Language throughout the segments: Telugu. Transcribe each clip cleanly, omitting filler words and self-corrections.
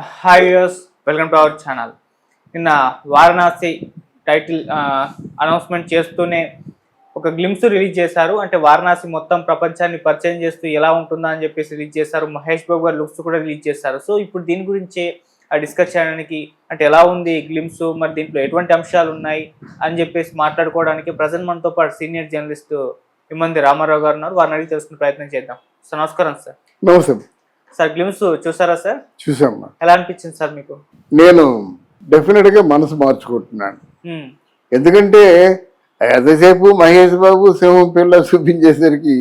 Hi viewers, welcome to our channel. నిన్న వారణాసి టైటిల్ అనౌన్స్మెంట్ చేస్తూనే ఒక గ్లిమ్స్ రిలీజ్ చేశారు. అంటే వారణాసి మొత్తం ప్రపంచాన్ని పరిచయం చేస్తూ ఎలా ఉంటుందా అని చెప్పేసి రిలీజ్ చేశారు. మహేష్ బాబు గారు లుక్స్ కూడా రిలీజ్ చేశారు. సో ఇప్పుడు దీని గురించి డిస్కస్ చేయడానికి, అంటే ఎలా ఉంది గ్లిమ్స్, మరి దీంట్లో ఎటువంటి అంశాలు ఉన్నాయి అని చెప్పేసి మాట్లాడుకోవడానికి ప్రజెంట్ మనతో పాటు సీనియర్ జర్నలిస్ట్ ఇమ్మంది రామారావు గారు ఉన్నారు. వారిని అడిగి తెలుసుకునే ప్రయత్నం చేద్దాం. సార్ నమస్కారం. సార్ నమస్తే సార్, గ్లిమ్స్ చూసారా సార్? చూసామ్మా. ఎలా అనిపించింది సార్ మీకు? నేను డెఫినెట్గా మనసు మార్చుకుంటున్నాను. ఎందుకంటే ఎంతసేపు మహేష్ బాబు సింహం పిల్ల చూపించేసరికి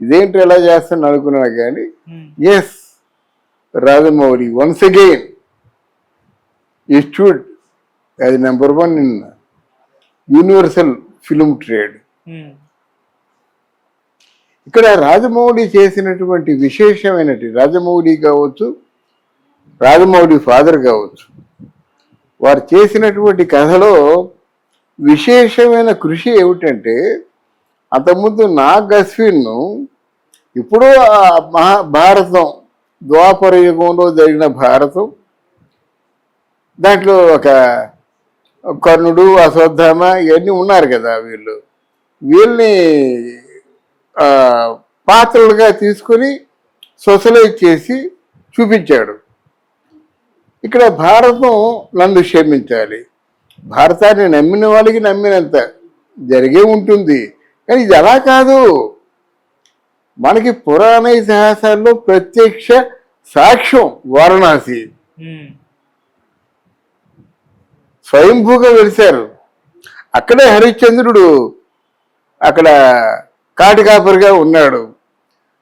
ఇదేంటి ఎలా చేస్తాను అనుకున్నాను. కానీ ఎస్, రాజమౌళి వన్స్ అగైన్ ఇస్టూడ్ అది number 1 in universal film trade. ఇక్కడ రాజమౌళి చేసినటువంటి విశేషమైనటి, రాజమౌళి కావచ్చు, రాజమౌళి ఫాదర్ కావచ్చు, వారు చేసినటువంటి కథలో విశేషమైన కృషి ఏమిటంటే, అంతకుముందు నాగ్ అశ్విన్ను ఇప్పుడు మహాభారతం ద్వాపర యుగంలో జరిగిన భారతం, దాంట్లో ఒక కర్ణుడు, అశ్వత్థామ ఇవన్నీ ఉన్నారు కదా, వీళ్ళని పాత్రలుగా తీసుకొని సొసలైజ్ చేసి చూపించాడు. ఇక్కడ భారతం నన్ను క్షమించాలి, భారతాన్ని నమ్మిన వాళ్ళకి నమ్మినంత జరిగే ఉంటుంది. కానీ ఇది అలా కాదు. మనకి పురాణ ఇతిహాసాల్లో ప్రత్యక్ష సాక్ష్యం వారణాసి. స్వయంభూగా వెలిశారు. అక్కడే హరిశ్చంద్రుడు అక్కడ కాటికాపరిగా ఉన్నాడు.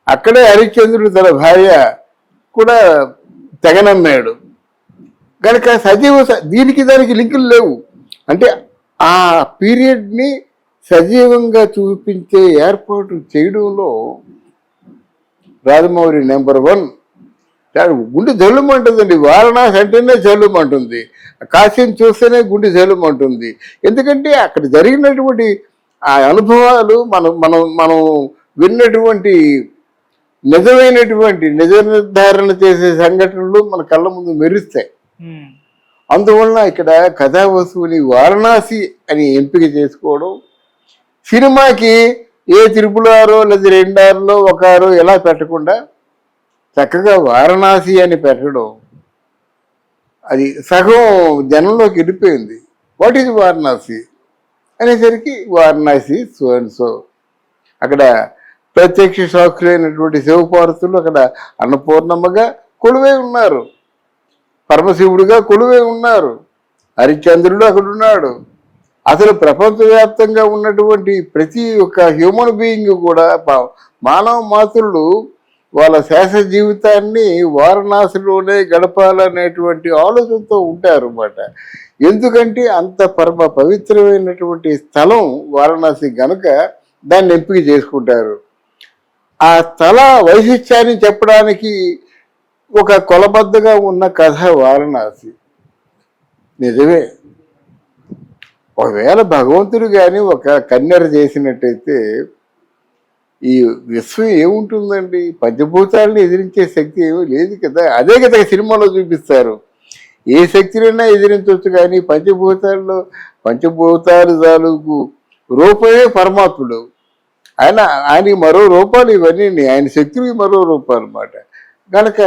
అక్కడే హరిశ్చంద్రుడు తన భార్య కూడా తెగనమ్మాడు. కనుక దీనికి దానికి లింకులు లేవు. అంటే ఆ పీరియడ్ని సజీవంగా చూపించే ఏర్పాటు చేయడంలో రాజమౌళి నెంబర్ 1. గుండె జల్లుమంటుందండి. వారణాసి అంటేనే జల్లుమంటుంది, కాశీని చూస్తేనే గుండె జల్లుమంటుంది. ఎందుకంటే అక్కడ జరిగినటువంటి ఆ అనుభవాలు మనం విన్నటువంటి నిజమైనటువంటి నిజ నిర్ధారణ చేసే సంఘటనలు మన కళ్ళ ముందు మెరుస్తాయి. అందువలన ఇక్కడ కథా వస్తువుని వారణాసి అని ఎంపిక చేసుకోవడం, సినిమాకి ఏ తిరుపులారో లేదా 2 ఆరులో 1 ఆరో ఎలా పెట్టకుండా చక్కగా వారణాసి అని పెట్టడం, అది సగం జనంలోకి వెళ్ళిపోయింది. వాట్ ఈజ్ వారణాసి అనేసరికి వారణాసి సో అండ్ సో. అక్కడ ప్రత్యక్ష సాక్షులైనటువంటి శివపార్వతులు అక్కడ అన్నపూర్ణమ్మగా కొలువై ఉన్నారు, పరమశివుడిగా కొలువై ఉన్నారు, హరిశ్చంద్రుడు అక్కడ ఉన్నాడు. అసలు ప్రపంచవ్యాప్తంగా ఉన్నటువంటి ప్రతి ఒక్క హ్యూమన్ బీయింగ్ కూడా, మానవ మాతృలు వాళ్ళ శేష జీవితాన్ని వారణాసిలోనే గడపాలనేటువంటి ఆలోచనతో ఉంటారు అన్నమాట. ఎందుకంటే అంత పరమ పవిత్రమైనటువంటి స్థలం వారణాసి గనుక దాన్ని ఎంపిక చేసుకుంటారు. ఆ స్థల వైశిష్ట్యాన్ని చెప్పడానికి ఒక కొలబద్దగా ఉన్న కథ వారణాసి. నిజమే, ఒకవేళ భగవంతుడు కానీ ఒక కన్నెర చేసినట్టయితే ఈ విశ్వం ఏముంటుందండి? పంచభూతాలను ఎదిరించే శక్తి ఏమీ లేదు కదా. అదే కదా సినిమాలో చూపిస్తారు. ఏ శక్తినైనా ఎదిరించవచ్చు, కానీ పంచభూతాలు తాలూకు రూపమే పరమాత్ముడు. ఆయనకి మరో రూపాలు ఇవన్నీ, ఆయన శక్తులకి మరో రూపాలు అన్నమాట. కనుక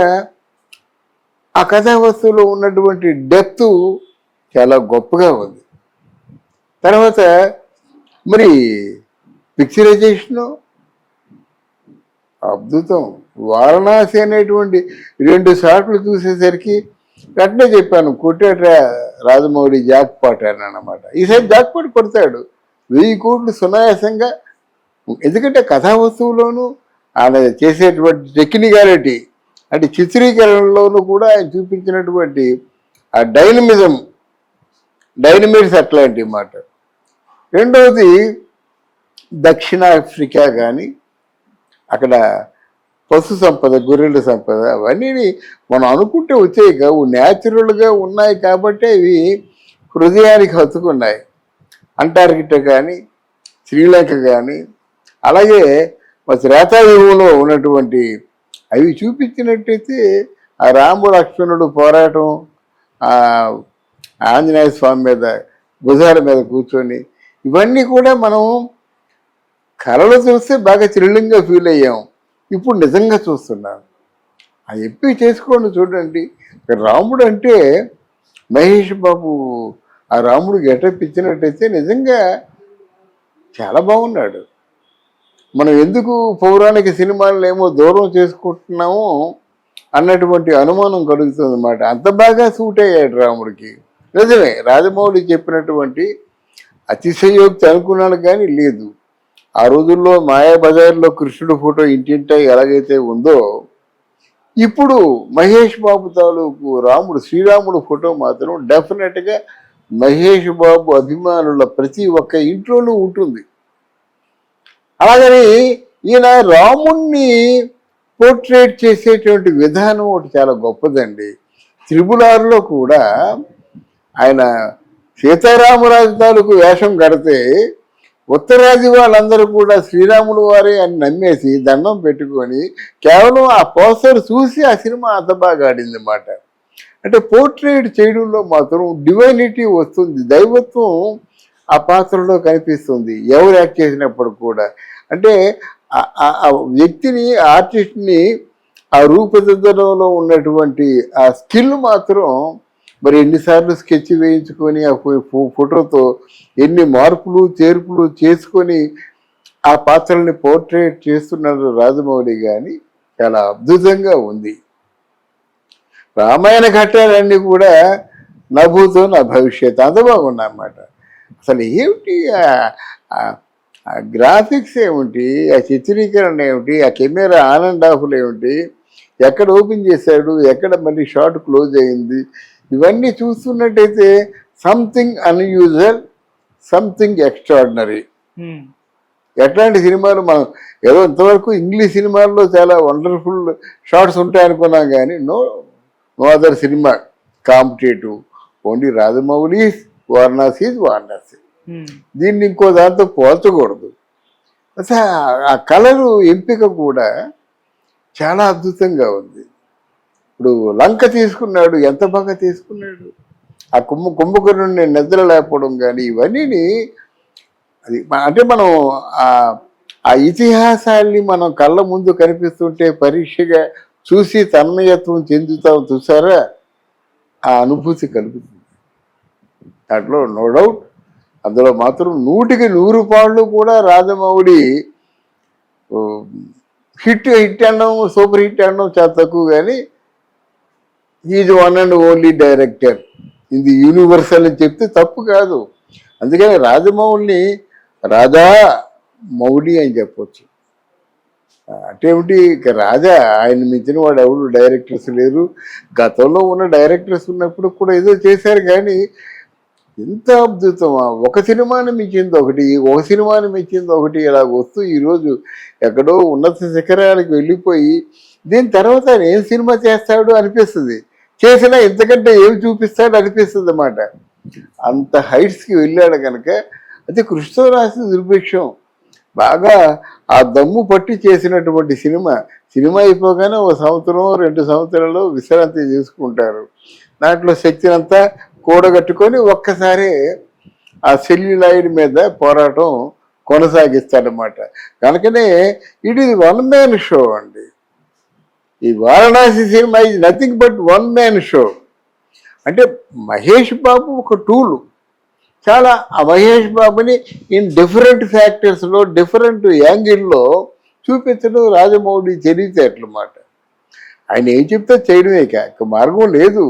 ఆ కథా వస్తువులో ఉన్నటువంటి డెప్త్ చాలా గొప్పగా ఉంది. తర్వాత మరి పిక్చరైజేషను అద్భుతం. వారణాసి అనేటువంటి 2 షాట్లు చూసేసరికి వెంటనే చెప్పాను, కొట్టాడు రాజమౌళి జాక్పాట్ అని అన్నమాట. ఈసారి జాక్పాట్ కొడతాడు, 1000 కోట్లు సునాయాసంగా. ఎందుకంటే కథా వస్తువులోనూ ఆయన చేసేటువంటి టెక్నికాలిటీ, అంటే చిత్రీకరణలోనూ కూడా ఆయన చూపించినటువంటి ఆ డైనమిక్స్ అట్లాంటి మాట. రెండవది దక్షిణాఫ్రికా కానీ అక్కడ పశు సంపద, గొర్రెల సంపద, అవన్నీ మనం అనుకుంటే వచ్చాయి కావు, న్యాచురల్గా ఉన్నాయి కాబట్టి అవి హృదయానికి హత్తుకున్నాయి. అంటార్కిటా కానీ, శ్రీలంక కానీ, అలాగే త్రేతాయుగంలో ఉన్నటువంటి అవి చూపించినట్టయితే ఆ రాముడు లక్ష్మణుడు పోరాటం, ఆ ఆంజనేయ స్వామి మీద భుజాల మీద కూర్చొని, ఇవన్నీ కూడా మనం కళలు చూస్తే బాగా థ్రిల్లింగ్గా ఫీల్ అయ్యాం. ఇప్పుడు నిజంగా చూస్తున్నాం. ఆ ఎంపీ చేసుకోండి చూడండి. రాముడు అంటే మహేష్ బాబు ఆ రాముడు గెటప్ ఇచ్చినట్టయితే నిజంగా చాలా బాగున్నాడు. మనం ఎందుకు పౌరాణిక సినిమాలను ఏమో దూరం చేసుకుంటున్నామో అన్నటువంటి అనుమానం కలుగుతుంది అన్నమాట. అంత బాగా సూట్ అయ్యాడు రాముడికి. నిజమే, రాజమౌళి చెప్పినటువంటి అతిశయోక్తి అనుకున్నాను కానీ లేదు. ఆ రోజుల్లో మాయాబజార్లో కృష్ణుడు ఫోటో ఇంటింటా ఎలాగైతే ఉందో, ఇప్పుడు మహేష్ బాబు తాలూకు రాముడు శ్రీరాముడు ఫోటో మాత్రం డెఫినెట్గా మహేష్ బాబు అభిమానుల ప్రతి ఒక్క ఇంట్లోనూ ఉంటుంది. అలాగని ఈయన రాముణ్ణి పోర్ట్రేట్ చేసేటువంటి విధానం ఒకటి చాలా గొప్పదండి. త్రిపులారులో కూడా ఆయన సీతారామరాజు తాలూకు వేషం కడితే ఉత్తరాది వాళ్ళందరూ కూడా శ్రీరాముడు వారే అని నమ్మేసి దండం పెట్టుకొని కేవలం ఆ పోస్టర్ చూసి ఆ సినిమా అంత బాగా ఆడింది అన్నమాట. అంటే పోర్ట్రేట్ చేయడంలో మాత్రం డివైనిటీ వస్తుంది, దైవత్వం ఆ పాత్రలో కనిపిస్తుంది ఎవరు యాక్ట్ చేసినప్పుడు కూడా. అంటే ఆ వ్యక్తిని, ఆర్టిస్ట్ని ఆ రూపుదిద్దడంలో ఉన్నటువంటి ఆ స్కిల్ మాత్రం మరి ఎన్నిసార్లు స్కెచ్ వేయించుకొని ఆ ఫోటోతో ఎన్ని మార్పులు చేర్పులు చేసుకొని ఆ పాత్రల్ని పోర్ట్రేట్ చేస్తున్నారు రాజమౌళి. కానీ చాలా అద్భుతంగా ఉంది. రామాయణ ఘట్టాలన్నీ కూడా నా భూతో నా భవిష్యత్ అంత బాగున్నాయన్నమాట. అసలు ఏమిటి ఆ గ్రాఫిక్స్ ఏమిటి, ఆ చిత్రీకరణ ఏమిటి, ఆ కెమెరా ఆన్ అండ్ ఆఫ్లు ఏమిటి, ఎక్కడ ఓపెన్ చేశాడు, ఎక్కడ మళ్ళీ షార్ట్ క్లోజ్ అయింది, ఇవన్నీ చూస్తున్నట్టయితే సంథింగ్ అన్యూజువల్, సంథింగ్ ఎక్స్ట్రాడినరీ. ఎట్లాంటి సినిమాలు మనం ఏదో ఇంతవరకు ఇంగ్లీష్ సినిమాల్లో చాలా వండర్ఫుల్ షార్ట్స్ ఉంటాయనుకున్నాం కానీ no other cinema competitive. Only Rajamouli Varanasi Varanasi. దీన్ని ఇంకో దాంతో పోల్చకూడదు. అసలు ఆ కలరు ఎంపిక కూడా చాలా అద్భుతంగా ఉంది. ఇప్పుడు లంక తీసుకున్నాడు, ఎంత బాగా తీసుకున్నాడు. ఆ కుంభకర్ణుని నిద్ర లేకపోవడం కానీ ఇవన్నీ అది అంటే మనం ఆ ఇతిహాసాన్ని మనం కళ్ళ ముందు కనిపిస్తుంటే పరీక్షగా చూసి తన్మయత్వం చెందుతాం చూసారా, ఆ అనుభూతి కలుగుతుంది. దాంట్లో నో డౌట్. అందులో మాత్రం 100కి 100 పాళ్ళు కూడా రాజమౌళి హిట్ అనడం, సూపర్ హిట్ అనడం చాలా తక్కువ. కానీ is one and only director in the universal అని చెప్తే తప్పు కాదు. అందుకని రాజమౌళిని రాజా మౌళి అని చెప్పొచ్చు. అంటే ఏమిటి, ఇక రాజా ఆయన మించిన వాడు ఎవరు డైరెక్టర్స్ లేరు. గతంలో ఉన్న డైరెక్టర్స్ ఉన్నప్పుడు కూడా ఏదో చేశారు కానీ ఎంత అద్భుతమా, ఒక సినిమాని మించింది ఒకటి, ఒక సినిమాని మించింది ఒకటి, ఇలా వస్తూ ఈరోజు ఎక్కడో ఉన్నత శిఖరాలకు వెళ్ళిపోయి దీని తర్వాత ఆయన ఏం సినిమా చేస్తాడు అనిపిస్తుంది, చేసినా ఇంతకంటే ఏం చూపిస్తాడు అనిపిస్తుంది అన్నమాట. అంత హైట్స్కి వెళ్ళాడు కనుక అది కృష్ణతో రాసిన దుర్భిక్షం. బాగా ఆ దమ్ము పట్టి చేసినటువంటి సినిమా అయిపోగానే 1 సంవత్సరం 2 సంవత్సరాలు విశ్రాంతి చేసుకుంటారు. దాంట్లో శక్తిని అంతా కూడగట్టుకొని ఒక్కసారి ఆ సెల్యులాయిడ్ మీద పోరాటం కొనసాగిస్తాడనమాట. కనుకనే it is one man show అండి. ఈ Varanasi cinema is nothing but one man show. అంటే మహేష్ బాబు ఒక టూలు. చాలా ఆ మహేష్ బాబుని ఇన్ డిఫరెంట్ ఫ్యాక్టర్స్లో డిఫరెంట్ యాంగిల్లో చూపించడం రాజమౌళి తెలివితేటలన్నమాట. ఆయన ఏం చెప్తే చేయడమే కాక మార్గం లేదు.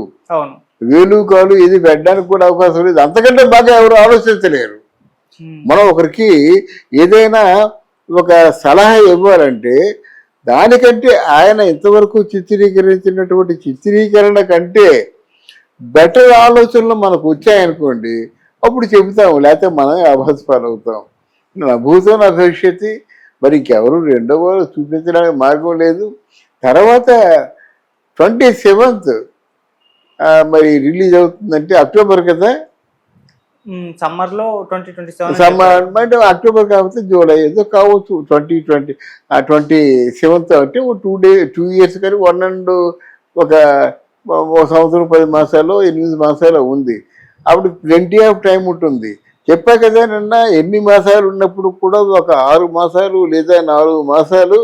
వేలు కాలు ఇది పెట్టడానికి కూడా అవకాశం లేదు. అంతకంటే బాగా ఎవరు ఆలోచించలేరు. మనం ఒకరికి ఏదైనా ఒక సలహా ఇవ్వాలంటే దానికంటే ఆయన ఇంతవరకు చిత్రీకరించినటువంటి చిత్రీకరణ కంటే బెటర్ ఆలోచనలు మనకు వచ్చాయనుకోండి, అప్పుడు చెబుతాము. లేకపోతే మనమే అభాస్పాలవుతాం. నా భూతో నా భవిష్యత్తు. మరి ఇంకెవరు రెండో వారు చూపించడానికి మార్గం లేదు. తర్వాత 27th మరి రిలీజ్ అవుతుందంటే అక్టోబర్ కదా, సమ్మర్లో 2027. సమ్మర్ అంటే అక్టోబర్ కాకపోతే జూలై ఏదో కావచ్చు. 2027 అంటే 2 years కానీ 1.5 ఒక సంవత్సరం 10 మాసాలు 8 మాసాలు ఉంది. అప్పుడు ప్లెంటీ ఆఫ్ టైం ఉంటుంది. చెప్పా కదా నిన్న, ఎన్ని మాసాలు ఉన్నప్పుడు కూడా ఒక 6 మాసాలు లేదా 4 మాసాలు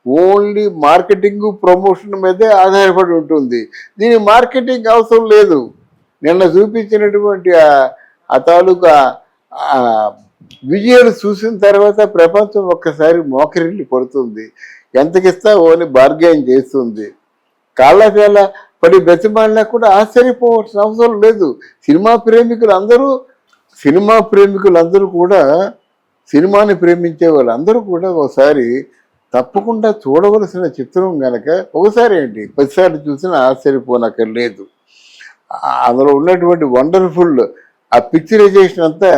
ఓన్లీ మార్కెటింగ్ ప్రమోషన్ మీదే ఆధారపడి ఉంటుంది. దీని మార్కెటింగ్ అవసరం లేదు. నిన్న చూపించినటువంటి ఆ తాలూకా విజయాలు చూసిన తర్వాత ప్రపంచం ఒక్కసారి మోకరిల్లి పడుతుంది. ఎంతకిస్తావో అని బార్గెన్ చేస్తుంది. కాళ్ళ పడి బెచ్చమాడినా కూడా ఆశ్చర్యపోవాల్సిన అవసరం లేదు. సినిమా ప్రేమికులందరూ కూడా, సినిమాని ప్రేమించే వాళ్ళందరూ కూడా ఒకసారి తప్పకుండా చూడవలసిన చిత్రం కనుక ఒకసారి ఏంటి 10 సార్లు చూసినా ఆశ్చర్యపోనక్కర్లేదు. అందులో ఉన్నటువంటి వండర్ఫుల్ ఆ పిక్చరైజేషన్ అంతా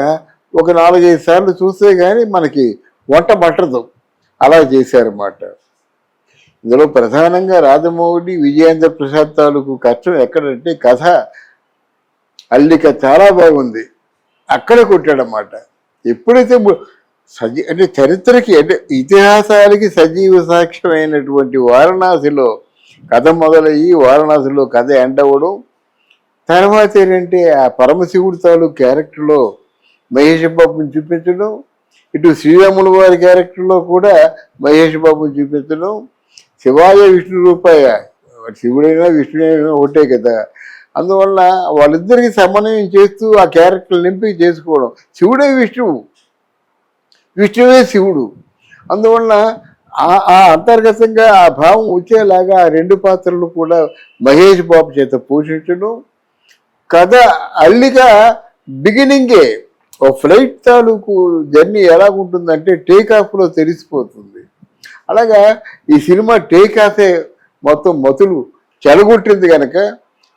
ఒక 4-5 సార్లు చూస్తే కానీ మనకి వంట పట్టదు, అలా చేశారన్నమాట. ఇందులో ప్రధానంగా రాజమౌళి, విజయేంద్ర ప్రసాద్ తాలూకు కష్టం ఎక్కడంటే కథ అల్లిక చాలా బాగుంది, అక్కడే కొట్టాడన్నమాట. ఎప్పుడైతే అంటే చరిత్రకి, అంటే ఇతిహాసాలకి సజీవ సాక్ష్యమైనటువంటి వారణాసిలో కథ మొదలయ్యి వారణాసిలో కథ ఎండ్ అవ్వడం, తర్వాత ఏంటంటే ఆ పరమశివుడి తాలూకు క్యారెక్టర్లో మహేష్ బాబుని చూపించడం, ఇటు శ్రీరాముల వారి క్యారెక్టర్లో కూడా మహేష్ బాబుని చూపించడం, శివాయ విష్ణు రూపాయ, శివుడైనా విష్ణుడైనా ఒకటే కదా, అందువల్ల వాళ్ళిద్దరికి సమన్వయం చేస్తూ ఆ క్యారెక్టర్ నింపి చేసుకోవడం. శివుడే విష్ణువు, విష్ణువే శివుడు. అందువల్ల ఆ అంతర్గతంగా ఆ భావం వచ్చేలాగా ఆ 2 పాత్రలు కూడా మహేష్ బాబు చేత పోషించడం. కథ అల్లిక బిగినింగే ఓ ఫ్లైట్ తాలూకు జర్నీ ఎలాగుంటుందంటే టేక్ ఆఫ్లో తెలిసిపోతుంది. అలాగా ఈ సినిమా టేక్ ఆఫే మొత్తం మతులు చెలగొట్టింది కనుక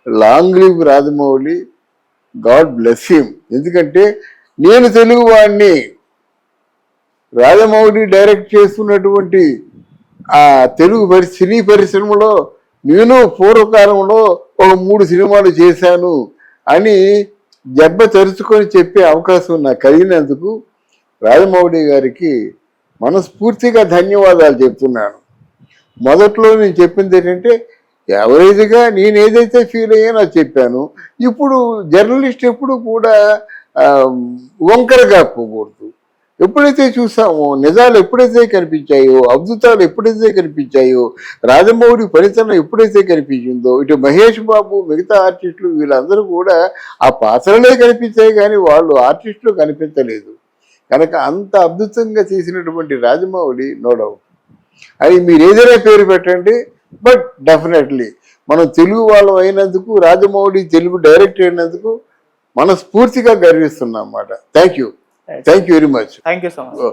long live Rajamouli, God bless him. ఎందుకంటే నేను తెలుగు వాడిని, రాజమౌళి డైరెక్ట్ చేస్తున్నటువంటి ఆ తెలుగు సినీ పరిశ్రమలో నేను పూర్వకాలంలో ఒక 3 సినిమాలు చేశాను అని జబ్బ తెరుచుకొని చెప్పే అవకాశం నాకు కలిగినందుకు రాజమౌళి గారికి మనస్ఫూర్తిగా ధన్యవాదాలు చెప్తున్నాను. మొదట్లో నేను చెప్పింది ఏంటంటే యావరేజ్గా నేను ఏదైతే ఫీల్ అయ్యానో చెప్పాను. ఇప్పుడు జర్నలిస్ట్ ఎప్పుడు కూడా వంకరగా పోకూడదు. ఎప్పుడైతే చూసామో, నిజాలు ఎప్పుడైతే కనిపించాయో, అద్భుతాలు ఎప్పుడైతే కనిపించాయో, రాజమౌళి ఫలితం ఎప్పుడైతే కనిపించిందో, ఇటు మహేష్ బాబు, మిగతా ఆర్టిస్టులు వీళ్ళందరూ కూడా ఆ పాత్రలే కనిపించాయి కానీ వాళ్ళు ఆర్టిస్టులు కనిపించలేదు. కనుక అంత అద్భుతంగా చేసినటువంటి రాజమౌళి నో డౌట్. అది మీరు ఏదైనా పేరు పెట్టండి, బట్ డెఫినెట్లీ మనం తెలుగు వాళ్ళం అయినందుకు, రాజమౌళి తెలుగు డైరెక్టర్ అయినందుకు మనస్ఫూర్తిగా గర్విస్తున్నాం అన్నమాట. Thank you very much. Thank you so much.